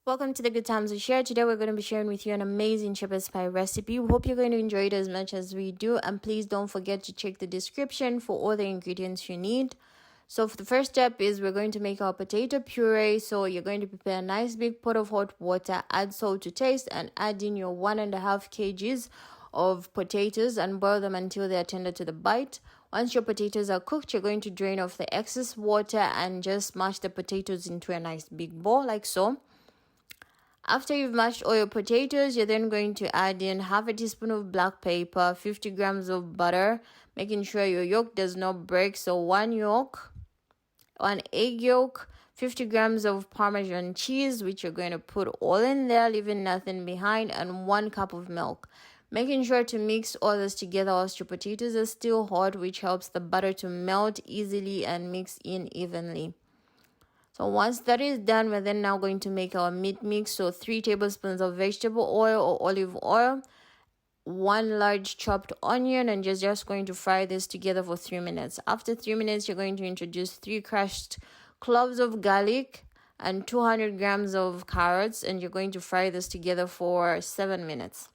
Welcome to the Good Times We Share. Today we're going to be sharing with you an amazing shepherd's pie recipe. We hope you're going to enjoy it as much as we do. And please don't forget to check the description for all the ingredients you need. So for the first step is we're going to make our potato puree. So you're going to prepare a nice big pot of hot water, add salt to taste, and add in your 1.5 kgs of potatoes and boil them until they are tender to the bite. Once your potatoes are cooked, you're going to drain off the excess water and just mash the potatoes into a nice big bowl like so. After you've mashed all your potatoes, you're then going to add in half a teaspoon of black pepper, 50 grams of butter, making sure your yolk does not break. So one egg yolk, 50 grams of Parmesan cheese, which you're going to put all in there, leaving nothing behind, and 1 cup of milk. Making sure to mix all this together whilst your potatoes are still hot, which helps the butter to melt easily and mix in evenly. So once that is done, we're then now going to make our meat mix. So 3 tablespoons of vegetable oil or olive oil, 1 large chopped onion, and just going to fry this together for 3 minutes. After 3 minutes, you're going to introduce 3 crushed cloves of garlic and 200 grams of carrots, and you're going to fry this together for 7 minutes.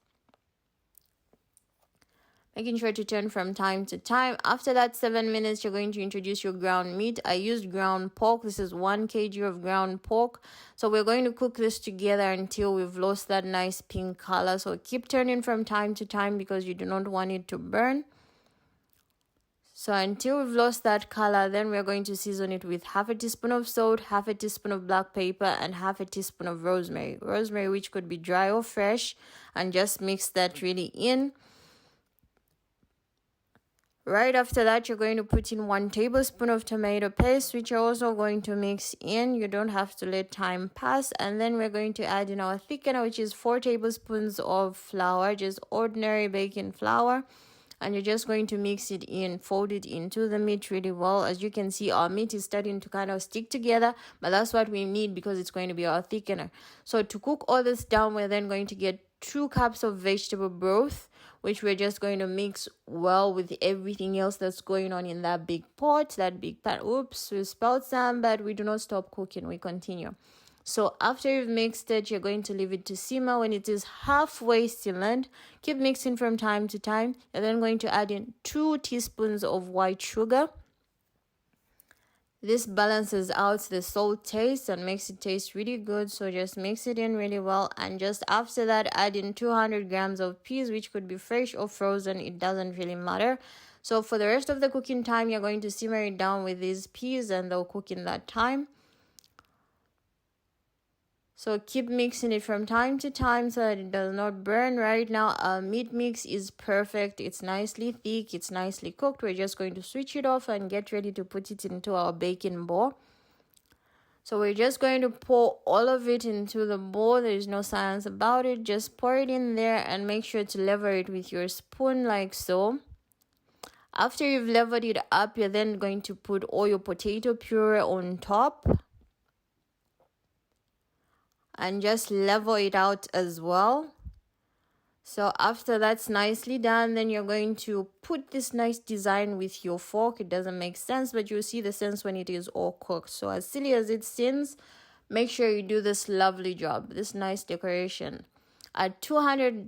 Making sure to turn from time to time. After that 7 minutes, you're going to introduce your ground meat. I used ground pork. This is 1 kg of ground pork. So we're going to cook this together until we've lost that nice pink color. So keep turning from time to time because you do not want it to burn. So until we've lost that color, then we're going to season it with half a teaspoon of salt, half a teaspoon of black pepper, and half a teaspoon of rosemary. Rosemary which could be dry or fresh, and just mix that really in. Right after that, you're going to put in 1 tablespoon of tomato paste, which you're also going to mix in. You don't have to let time pass. And then we're going to add in our thickener, which is 4 tablespoons of flour, just ordinary baking flour. And you're just going to mix it in, fold it into the meat really well. As you can see, our meat is starting to kind of stick together, but that's what we need because it's going to be our thickener. So to cook all this down, we're then going to get 2 cups of vegetable broth, which we're just going to mix well with everything else that's going on in that big pot, that big pan. Oops, we spelled some, but we do not stop cooking. We continue. So after you've mixed it, you're going to leave it to simmer. When it is halfway simmered, keep mixing from time to time. You're then going to add in 2 teaspoons of white sugar. This balances out the salt taste and makes it taste really good. So just mix it in really well. And just after that, add in 200 grams of peas, which could be fresh or frozen. It doesn't really matter. So for the rest of the cooking time, you're going to simmer it down with these peas and they'll cook in that time. So keep mixing it from time to time so that it does not burn. Right now, our meat mix is perfect. It's nicely thick. It's nicely cooked. We're just going to switch it off and get ready to put it into our baking bowl. So we're just going to pour all of it into the bowl. There is no science about it. Just pour it in there and make sure to level it with your spoon like so. After you've leveled it up, you're then going to put all your potato puree on top. And just level it out as well. So after that's nicely done, then you're going to put this nice design with your fork. It doesn't make sense, but you'll see the sense when it is all cooked. So as silly as it seems, make sure you do this lovely job, this nice decoration. At 200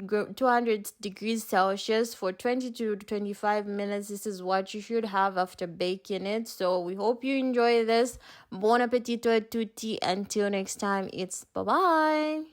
degrees Celsius for 20 to 25 minutes. This is what you should have after baking it. So we hope you enjoy this. Buon appetito a tutti. Until next time, it's bye-bye.